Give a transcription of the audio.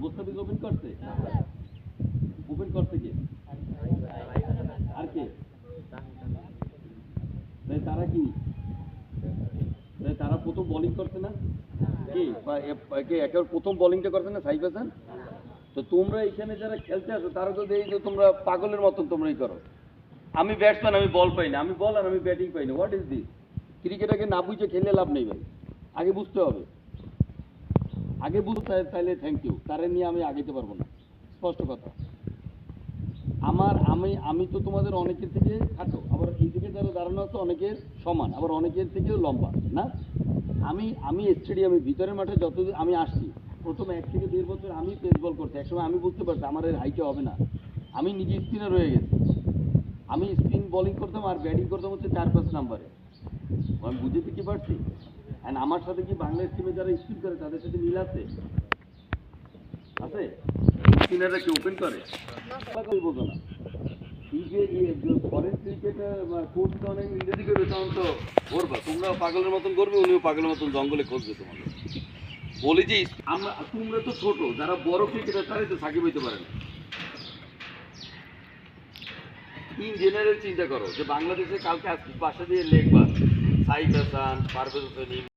Mustafiz open করছে, open করছে কে আর কে? তারা কি তারা প্রথম বোলিং করছে না কে একেবারে প্রথম বোলিংটা করছে না সাইফ হাসান? তো তোমরা এখানে যারা খেলতে আসো তারা তো এই যে তোমরা পাগলের মতন তোমরাই করো। আমি ব্যাটসম্যান, আমি বল পাই না, আমি বল আর আমি ব্যাটিং পাই না। What is this? ক্রিকেটাকে না বুঝে খেলে লাভ নেই ভাই, আগে বুঝতে হবে, আগে বুঝতে চাইলে থ্যাংক ইউ, তারা নিয়ে আমি আগাইতে পারবো না, স্পষ্ট কথা। আমি তো তোমাদের অনেকের থেকে খাটো, আবার এই দিকে যারা দাঁড়ানো আছে অনেকের সমান, আবার অনেকের থেকেও লম্বা না। আমি স্টেডিয়ামের ভিতরের মাঠে যতদিন আমি আসছি, প্রথম 1 থেকে 1.5 বছর আমি পেস বল করছি। একসময় আমি বুঝতে পারছি আমার এর হাইটে হবে না, আমি নিজে স্পিনার হয়ে গেছি। আমি স্পিন বোলিং করতাম আর ব্যাটিং করতাম হচ্ছে 4-5 নাম্বারে। আমি বুঝতে কি পারছি। অ্যান্ড আমার সাথে কি বাংলাদেশ টিমে যারা স্পিন করে তাদের সাথে মিল আছে? আছে? স্পিনাররা কি ওপেন করে? বোঝো না। ফরেন ক্রিকেটে কোচ অনেক ইংরেজি করবে, তখন তো করবা, তোমরাও পাগলের মতন করবে, উনিও পাগলের মতন জঙ্গলে খুঁজবে তোমাদের। বলি যে তোমরা তো ছোট, যারা বড় ক্রিকেটার তারাই তো সাকিব হইতে পারে না। ইন জেনারেল চিন্তা করো যে বাংলাদেশে কালকে আজকে বাসা দিয়ে লেখবা সাইফ হাসান, পারভেজ হোসেন,